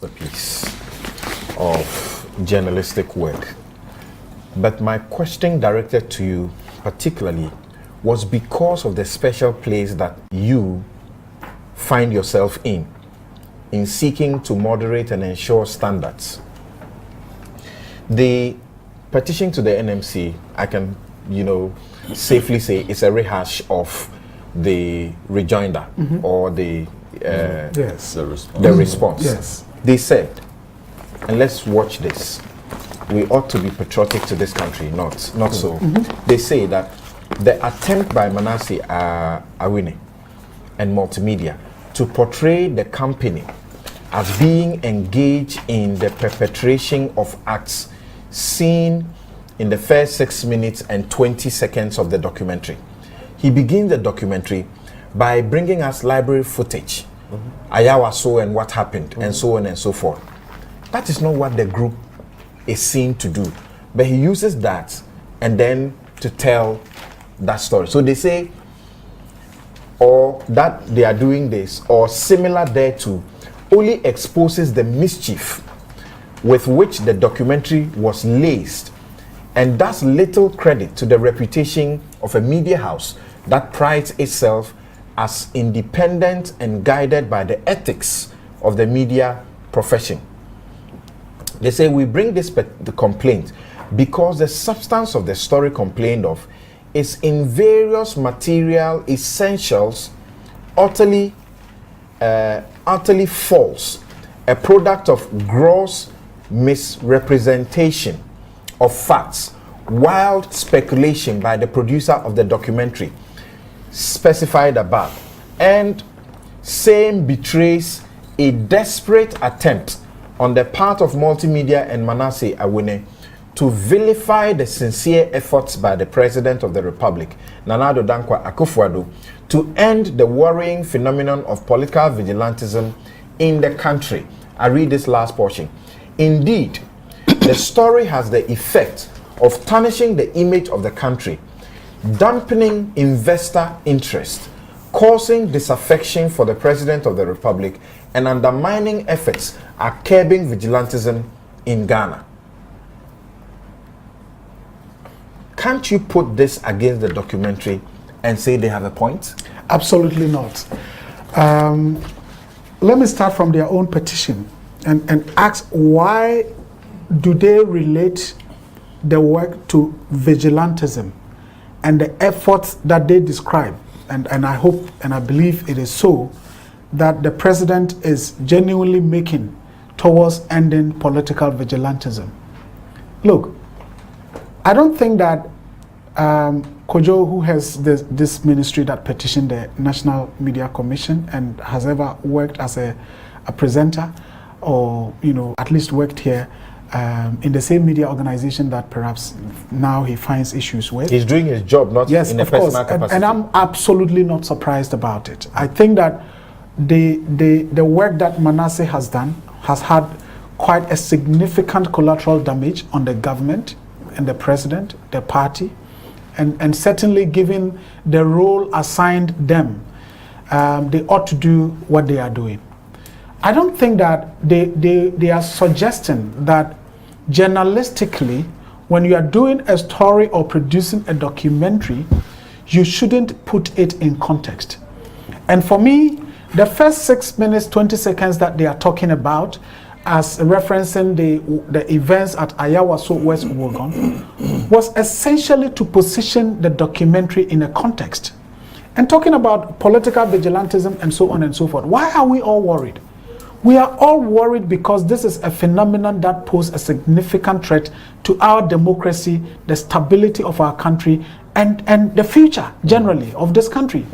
masterpiece of journalistic work. But my question directed to you particularly was because of the special place that you find yourself in seeking to moderate and ensure standards. The petition to the NMC, I can, safely say it's a rehash of the rejoinder or the response. Yes. They said, and let's watch this, we ought to be patriotic to this country, not so. They say that the attempt by Manasseh Awine and multimedia to portray the company as being engaged in the perpetration of acts seen in the first 6 minutes and 20 seconds of the documentary. He begins the documentary by bringing us library footage, Ayawaso and what happened, and so on and so forth. That is not what the group is seen to do, but he uses that and then to tell that story. So they say, or that they are doing this, or similar thereto, only exposes the mischief with which the documentary was laced, and does little credit to the reputation of a media house that prides itself as independent and guided by the ethics of the media profession. They say we bring the complaint because the substance of the story complained of is in various material essentials utterly false, a product of gross misrepresentation of facts, wild speculation by the producer of the documentary specified above, and same betrays a desperate attempt on the part of multimedia and Manasseh Awine to vilify the sincere efforts by the President of the Republic, Nana Addo Dankwa Akufo-Addo, to end the worrying phenomenon of political vigilantism in the country. I read this last portion. Indeed, the story has the effect of tarnishing the image of the country, dampening investor interest, causing disaffection for the President of the Republic, and undermining efforts at curbing vigilantism in Ghana. Can't you put this against the documentary and say they have a point? Absolutely not. Let me start from their own petition and ask, why do they relate the work to vigilantism and the efforts that they describe? And I hope and I believe it is so, that the president is genuinely making towards ending political vigilantism. Look, I don't think that Kojo, who has this ministry that petitioned the National Media Commission and has ever worked as a presenter, or at least worked here in the same media organization that perhaps now he finds issues with. He's doing his job, not in a personal capacity. And I'm absolutely not surprised about it. I think that the work that Manasseh has done has had quite a significant collateral damage on the government and the president, the party, and certainly given the role assigned them, they ought to do what they are doing. I don't think that they are suggesting that journalistically, when you are doing a story or producing a documentary, you shouldn't put it in context. And for me, the first 6 minutes, 20 seconds that they are talking about as referencing the events at Ayawaso West Wuogon was essentially to position the documentary in a context. And talking about political vigilantism and so on and so forth. Why are we all worried? We are all worried because this is a phenomenon that poses a significant threat to our democracy, the stability of our country, and the future generally of this country.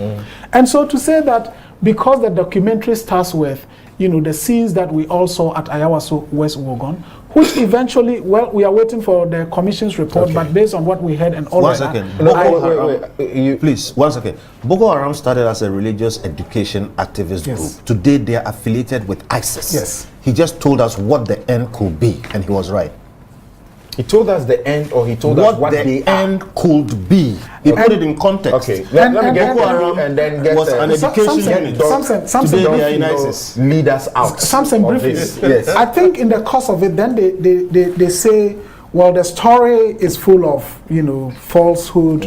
And so to say that because the documentary starts with the scenes that we all saw at Ayawaso West Wuogon, which eventually, well, we are waiting for the commission's report, but based on what we heard and all of that. Wait, please, 1 second. Boko Haram started as a religious education activist group. Today they are affiliated with ISIS. Yes. He just told us what the end could be, and he was right. He told us the end, or he told us what the they end could be. He put it in context. Okay, let me get Boko Haram and then get was an education unit. Something Today they are in ISIS. Lead us out. Something briefly. Yes. I think in the course of it, then they say, well, the story is full of, falsehood,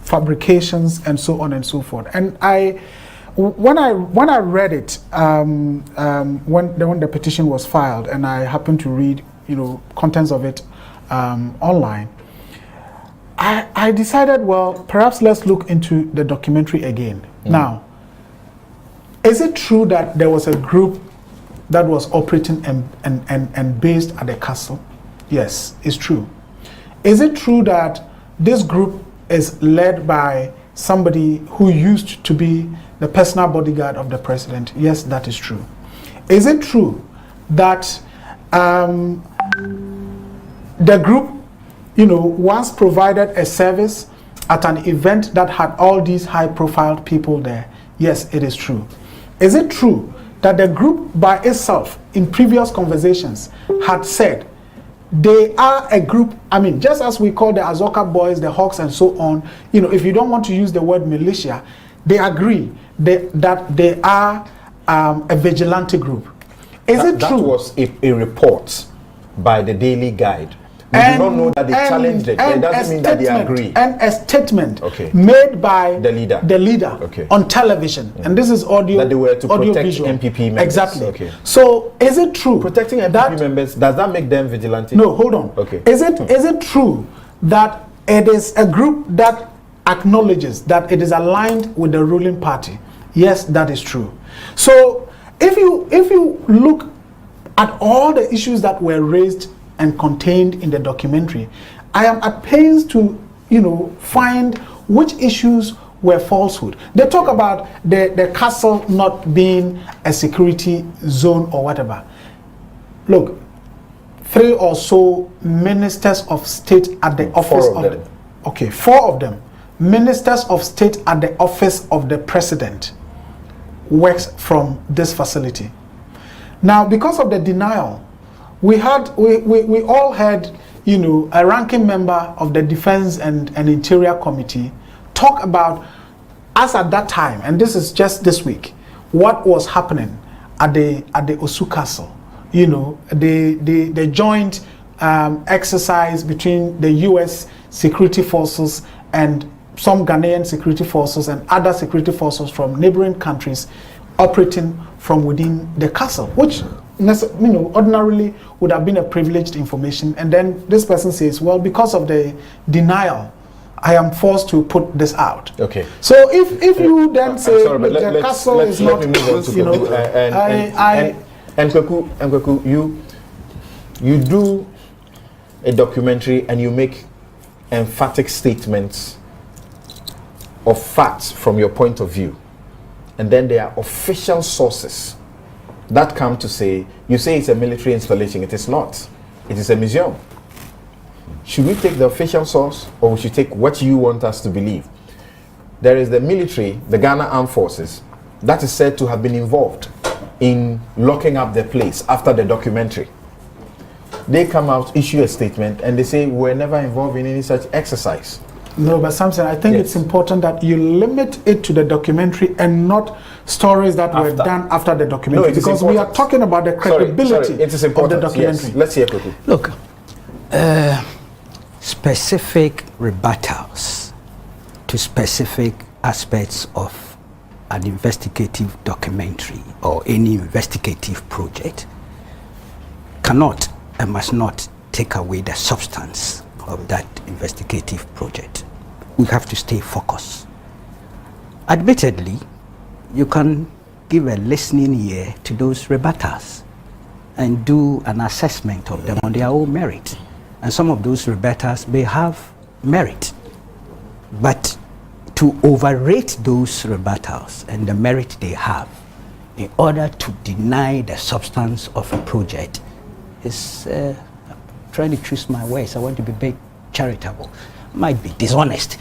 fabrications, and so on and so forth. And when I read it, when the petition was filed, and I happened to read, contents of it online, I decided, well, perhaps let's look into the documentary again. Now, is it true that there was a group that was operating and based at the castle? Yes, it's true. Is it true that this group is led by somebody who used to be the personal bodyguard of the president? Yes, that is true. Is it true that the group, once provided a service at an event that had all these high-profile people there? Yes, it is true. Is it true that the group by itself, in previous conversations, had said they are a group, just as we call the Azoka boys, the Hawks, and so on, if you don't want to use the word militia, they agree that they are a vigilante group. Is it true? That was a report by the Daily Guide. We do not know that they challenged it. It doesn't mean that they agree. And a statement made by the leader on television. And this is audio. That they were to protect visual. MPP members. Exactly. Okay. So is it true? Protecting MPP members, does that make them vigilante? No, hold on. Okay. Is it true that it is a group that acknowledges that it is aligned with the ruling party? Yes, that is true. So if you look at all the issues that were raised and contained in the documentary, I am at pains to, find which issues were falsehood. They talk about the castle not being a security zone or whatever. Look, 3 or so ministers of state at the office of 4 of them, ministers of state at the office of the president works from this facility. Now, because of the denial, we all had, a ranking member of the Defense and Interior Committee talk about, as at that time, and this is just this week, what was happening at the Osu Castle. The joint exercise between the U.S. security forces and some Ghanaian security forces and other security forces from neighboring countries operating from within the castle, which ordinarily would have been a privileged information. And then this person says, well, because of the denial, I am forced to put this out. Okay. So if you then say the castle is not, and Kweku, you do a documentary and you make emphatic statements of facts from your point of view, and then there are official sources that come to say, you say it's a military installation. It is not. It is a museum. Should we take the official source, or we should take what you want us to believe? There is the military, the Ghana Armed Forces, that is said to have been involved in locking up the place after the documentary. They come out, issue a statement, and they say we're never involved in any such exercise. No, but Samson, I think it's important that you limit it to the documentary and not stories that were done after the documentary. No, because we are talking about the credibility it is important. Of the documentary. Yes. Let's hear quickly. Look, specific rebuttals to specific aspects of an investigative documentary or any investigative project cannot and must not take away the substance of that investigative project. We have to stay focused. Admittedly, you can give a listening ear to those rebuttals and do an assessment of them on their own merit. And some of those rebuttals may have merit. But to overrate those rebuttals and the merit they have in order to deny the substance of a project is trying to choose my words. I want to be big charitable. Might be dishonest.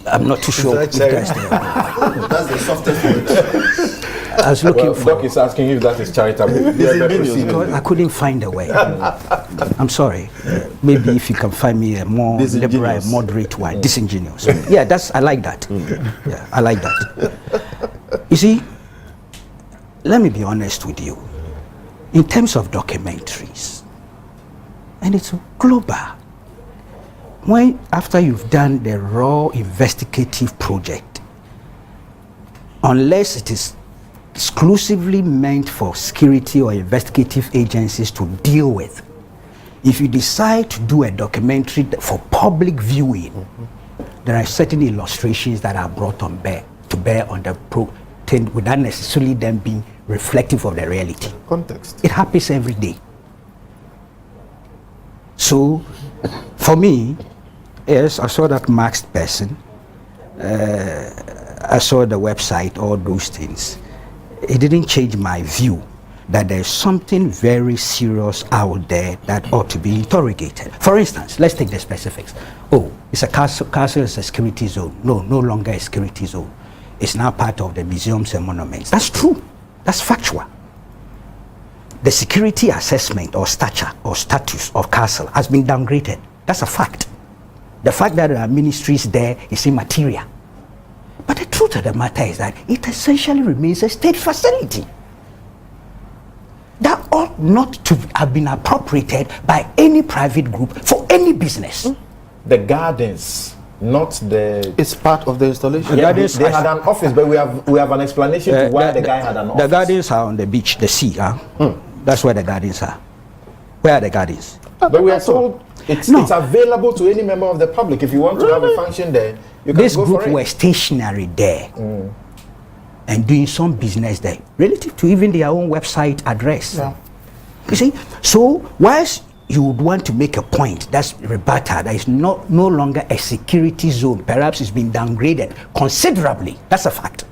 I'm not too sure. That's the softest word. I was looking for. Doc is asking you if that is charitable. Because I couldn't find a way. I'm sorry. Maybe if you can find me a more liberal, moderate one, disingenuous. Yeah, I like that. Yeah, I like that. You see, let me be honest with you. In terms of documentaries, and it's global. When after you've done the raw investigative project, unless it is exclusively meant for security or investigative agencies to deal with, if you decide to do a documentary for public viewing, there are certain illustrations that are brought to bear on the without necessarily them being reflective of the reality. Context. It happens every day. So, for me, yes, I saw that masked person. I saw the website, all those things. It didn't change my view that there's something very serious out there that ought to be interrogated. For instance, let's take the specifics. Oh, it's a castle is a security zone. No longer a security zone. It's now part of the museums and monuments. That's true. That's factual. The security assessment or stature or status of castle has been downgraded. That's a fact. The fact that there are ministries there is immaterial. But the truth of the matter is that it essentially remains a state facility that ought not to have been appropriated by any private group for any business. The gardens, not the... It's part of the installation. Yeah, they had an office, but we have an explanation to why the guy had an office. The gardens are on the beach, the sea. That's where the gardens are. Where are the gardens? But we are told it's available to any member of the public. If you want to have a function there, you can this go group for it. were stationary there and doing some business there, relative to even their own website address. Yeah. You see, so whilst you would want to make a point that's rebutted, that is no longer a security zone, perhaps it's been downgraded considerably. That's a fact.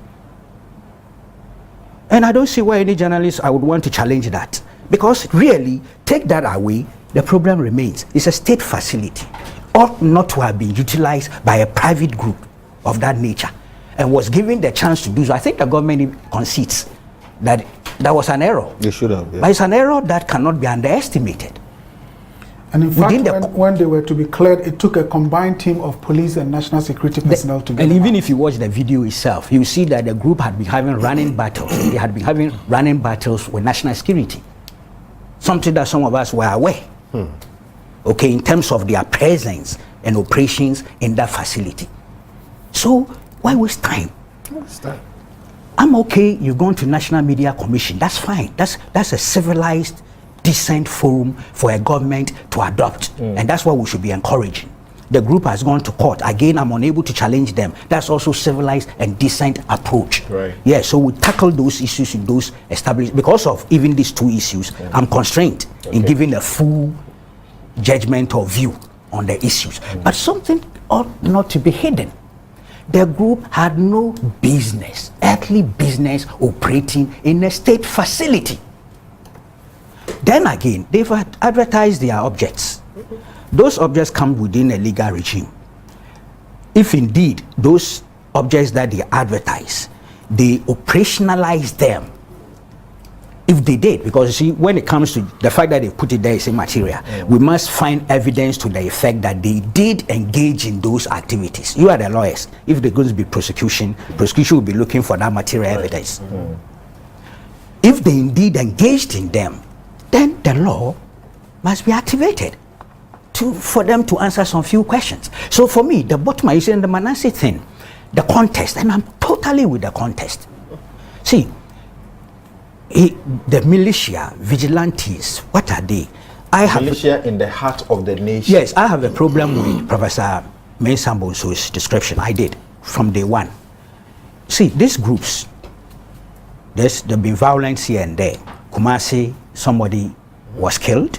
And I don't see why any journalist I would want to challenge that. Because really, take that away, the problem remains. It's a state facility. Ought not to have been utilized by a private group of that nature and was given the chance to do so. I think the government concedes that that was an error. They should have. Yeah. But it's an error that cannot be underestimated. And in fact, when they were to be cleared, it took a combined team of police and national security personnel to get And them even out. if you watch the video itself, you see that the group had been having running battles. They had been having running battles with national security. Something that some of us were aware. Okay, in terms of their presence and operations in that facility. So, why waste time? I'm okay, you're going to National Media Commission. That's fine. That's a civilized, decent forum for a government to adopt. And that's what we should be encouraging. The group has gone to court. Again, I'm unable to challenge them. That's also civilized and decent approach. Right. Yeah, so we tackle those issues in those established. Because of even these two issues, I'm constrained in giving a full judgment or view on the issues. But something ought not to be hidden. The group had no business, earthly business, operating in a state facility. Then again, they've advertised their objects. Those objects come within a legal regime. If indeed those objects that they advertise, they operationalize them, if they did, because you see, when it comes to the fact that they put it there is immaterial, we must find evidence to the effect that they did engage in those activities. You are the lawyers. If there's going to be prosecution will be looking for that material evidence. If they indeed engaged in them, then the law must be activated for them to answer some few questions. So for me, the bottom line is in the Manasseh thing, the contest, and I'm totally with the contest. See, the militia, vigilantes, what are they? Militia in the heart of the nation. Yes, I have a problem with Professor Mensah-Bonsu's description. I did, from day one. See, these groups, there's been violence here and there. Kumasi, somebody was killed.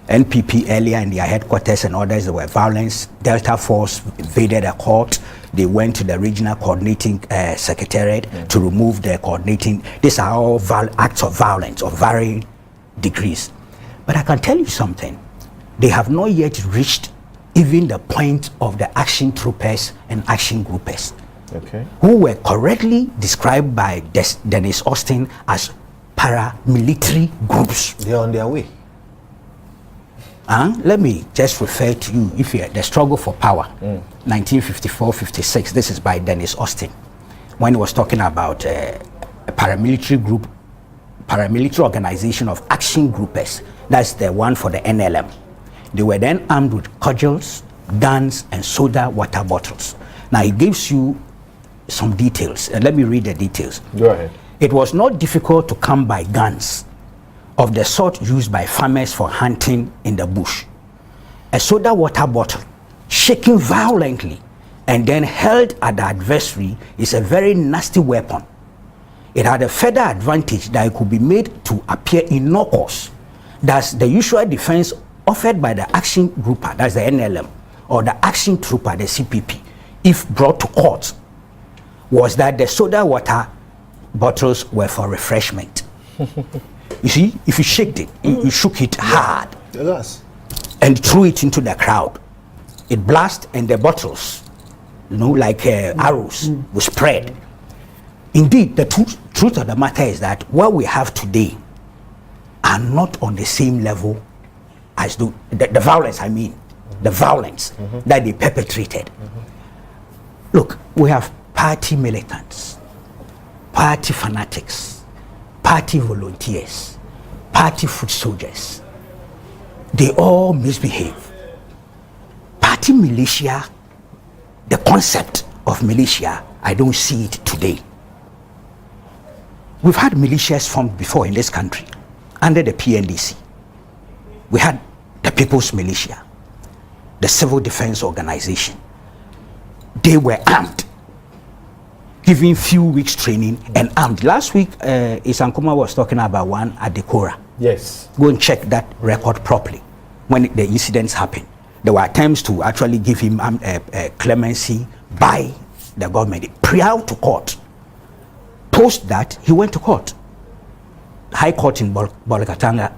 NPP earlier in their headquarters and others, there were violence. Delta Force invaded a court. They went to the regional coordinating secretariat to remove the coordinating. These are all acts of violence of varying degrees. But I can tell you something. They have not yet reached even the point of the action troopers and action groupers. Okay. who were correctly described by Dennis Austin as paramilitary groups. They are on their way. Let me just refer to you, if you the struggle for power, 1954-56, this is by Dennis Austin, when he was talking about a paramilitary group, paramilitary organization of action groupers. That's the one for the NLM. They were then armed with cudgels, guns, and soda water bottles. Now he gives you some details, and let me read the details. Go ahead. It was not difficult to come by guns of the sort used by farmers for hunting in the bush. A soda water bottle, shaken violently and then held at the adversary, is a very nasty weapon. It had a further advantage that it could be made to appear innocuous. Thus, the usual defense offered by the action grouper, that's the NLM, or the action trooper, the CPP, if brought to court, was that the soda water bottles were for refreshment. You see, if you shook it, you shook it hard and threw it into the crowd, it blast and the bottles, like arrows, will spread. Indeed, the truth of the matter is that what we have today are not on the same level as the violence, the violence that they perpetrated. Look, we have party militants, party fanatics, party volunteers, party foot soldiers. They all misbehave. Party militia, the concept of militia, I don't see it today. We've had militias formed before in this country under the PNDC. We had the People's Militia, the Civil Defense Organization. They were armed, given few weeks training and armed. Last week, Isankuma was talking about one at Dekora. Yes. Go and check that record properly. When the incidents happened, there were attempts to actually give him clemency by the government prior to court. Post that, he went to court. High Court in Bolgatanga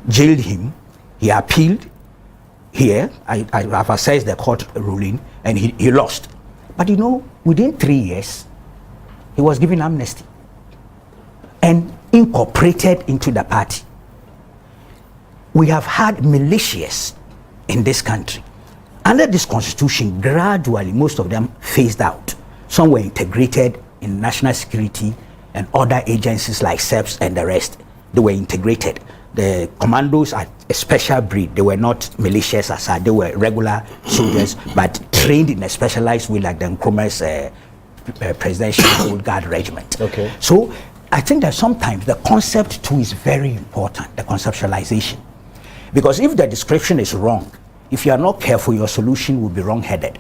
jailed him. He appealed here. I have assessed the court ruling, and he lost. But within 3 years, he was given amnesty and incorporated into the party. We have had militias in this country. Under this constitution, gradually, most of them phased out. Some were integrated in national security and other agencies like SEPS and the rest. They were integrated. The commandos are a special breed. They were not militias as such. They were regular soldiers, but trained in a specialized way, like the Nkrumah's Presidential Old Guard Regiment. Okay. So I think that sometimes the concept too is very important, the conceptualization. Because if the description is wrong, if you are not careful, your solution will be wrong-headed.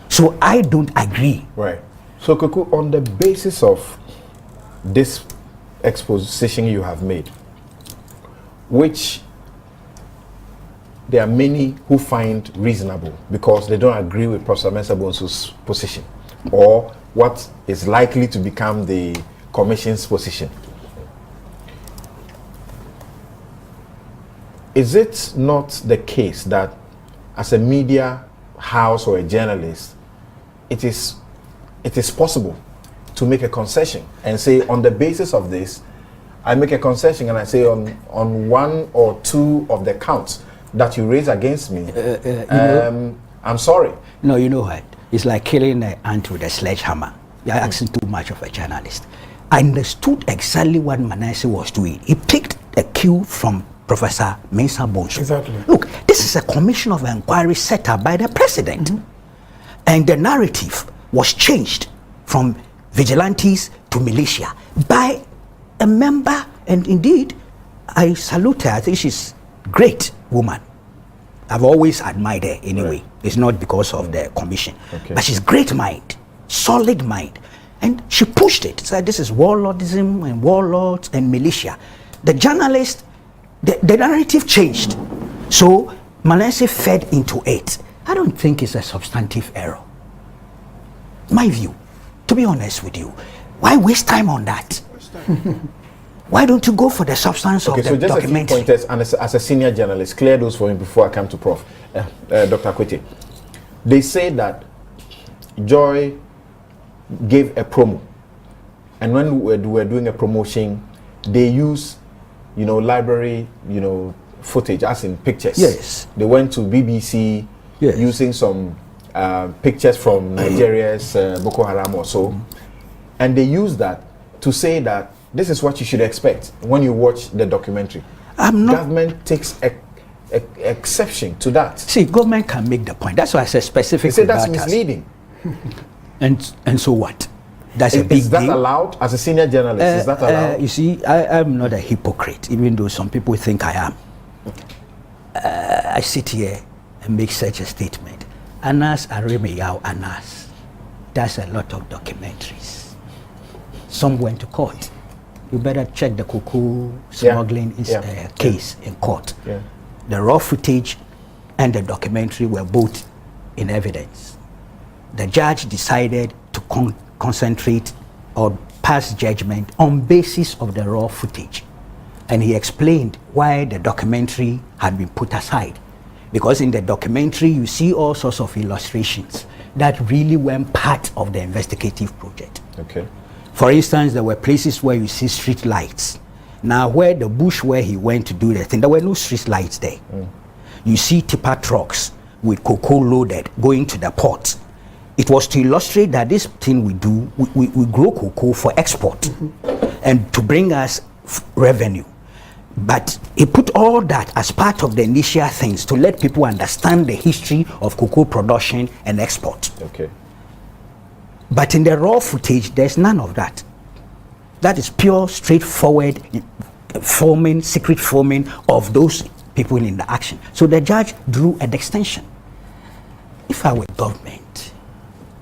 So I don't agree. Right. So Kuku, on the basis of this exposition you have made, which there are many who find reasonable because they don't agree with Professor Mensah Bonsu's position or what is likely to become the Commission's position. Is it not the case that as a media house or a journalist, it is possible to make a concession and say, on the basis of this, I make a concession and I say on one or two of the counts that you raise against me, I'm sorry. No, you know what? It's like killing an ant with a sledgehammer. You're asking too much of a journalist. I understood exactly what Manasseh was doing. He picked a cue from Professor Mensah Bonsu. Exactly. Look, this is a commission of inquiry set up by the president. And the narrative was changed from vigilantes to militia by a member, and indeed, I salute her. I think she's a great woman. I've always admired her anyway. Right. It's not because of the commission. Okay. But she's great mind, solid mind. And she pushed it. Said this is warlordism and warlords and militia. The journalist, the narrative changed. So Manasseh fed into it. I don't think it's a substantive error. My view, to be honest with you, why waste time on that? Why don't you go for the substance of the documentary? So just a few pointers, and as a senior journalist, clear those for me before I come to Prof. Dr. Kwete. They say that Joy gave a promo, and when we were doing a promotion, they use, library, footage, as in pictures. Yes. They went to BBC, yes, using some pictures from Nigeria's Boko Haram or so, and they use that to say that this is what you should expect when you watch the documentary. Government takes exception to that. See, government can make the point. That's why I said specific. They say that's misleading. And so what? That's a big Is that deal. Allowed as a senior journalist? Is that allowed? You see, I'm not a hypocrite, even though some people think I am. I sit here and make such a statement. Anas Aremeyaw Anas. That's a lot of documentaries. Some went to court. You better check the cocoa smuggling case in court. Yeah. The raw footage and the documentary were both in evidence. The judge decided to concentrate or pass judgment on basis of the raw footage. And he explained why the documentary had been put aside. Because in the documentary, you see all sorts of illustrations that really weren't part of the investigative project. Okay. For instance, there were places where you see street lights. Now, where the bush where he went to do the thing, there were no street lights there. You see tipper trucks with cocoa loaded going to the port. It was to illustrate that this thing we do, we grow cocoa for export and to bring us revenue. But he put all that as part of the initial things to let people understand the history of cocoa production and export. Okay. But in the raw footage, there's none of that. That is pure, straightforward secret forming of those people in the action. So the judge drew an extension. If I were government,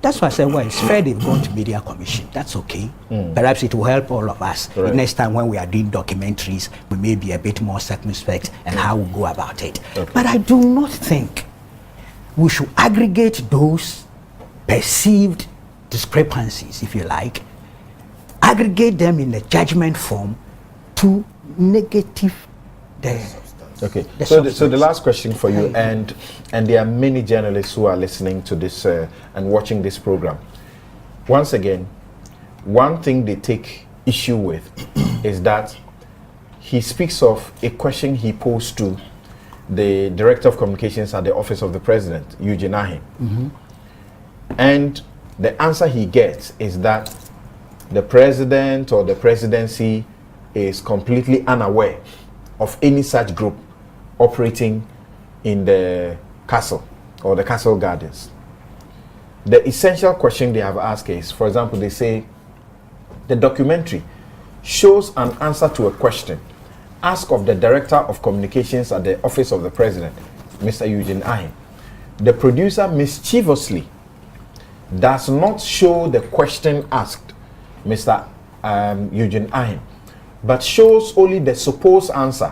that's why I said, well, it's fair they've gone to media commission. That's okay. Perhaps it will help all of us. Right. Next time when we are doing documentaries, we may be a bit more circumspect and how we go about it. Okay. But I do not think we should aggregate those perceived discrepancies, if you like, aggregate them in a judgment form to negative Okay. So the last question for you, and there are many journalists who are listening to this and watching this program. Once again, one thing they take issue with is that he speaks of a question he posed to the Director of Communications at the Office of the President, Eugene Ahin. And the answer he gets is that the president or the presidency is completely unaware of any such group operating in the castle or the castle gardens. The essential question they have asked is, for example, they say the documentary shows an answer to a question asked of the Director of Communications at the Office of the President, Mr. Eugene Ahin. The producer mischievously does not show the question asked, Mr. Eugene Ahin, but shows only the supposed answer.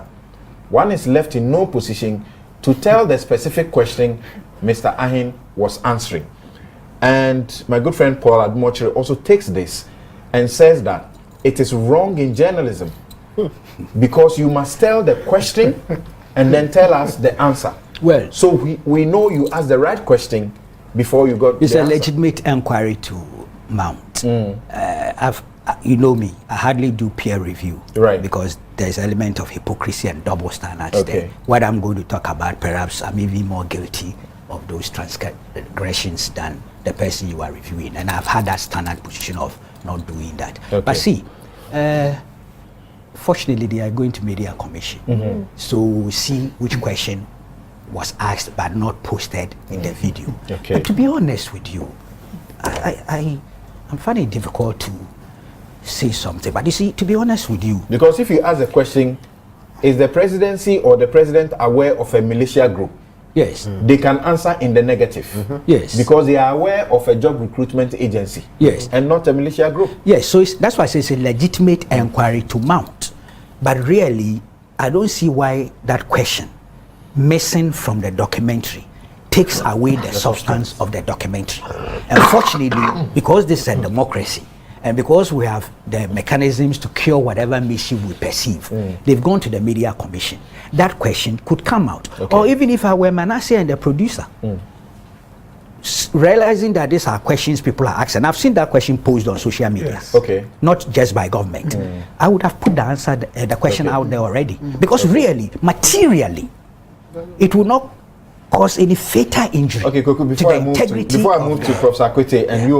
One is left in no position to tell the specific question Mr. Ahin was answering. And my good friend Paul Admochiri also takes this and says that it is wrong in journalism because you must tell the question and then tell us the answer. Well, so we know you asked the right question before you got it's the a answer. legitimate inquiry to mount. You know me, I hardly do peer review, right? Because there's an element of hypocrisy and double standards Okay. there. What I'm going to talk about, perhaps I'm even more guilty of those transgressions than the person you are reviewing, and I've had that standard position of not doing that. Okay. But see, fortunately, they are going to media commission, so we'll see which question was asked but not posted in the video. Okay. But to be honest with you, I'm finding it difficult to say something. But you see, to be honest with you, because if you ask the question, is the presidency or the president aware of a militia group? yes, They can answer in the negative. yes, Because they are aware of a job recruitment agency. Yes. And not a militia group. yes. So that's why I say it's a legitimate inquiry to mount. But really, I don't see why that question missing from the documentary takes away the substance of the documentary. Unfortunately, because this is a democracy, and because we have the mechanisms to cure whatever mischief we perceive, they've gone to the media commission. That question could come out. Okay. Or even if I were Manasseh and the producer, realizing that these are questions people are asking, I've seen that question posed on social media. Yes. Okay. Not just by government. I would have put the answer, the question out there already. Because really, materially, it will not cause any fatal injury Okay, Koku, to the integrity before I of move the- to Prof. Akwete and you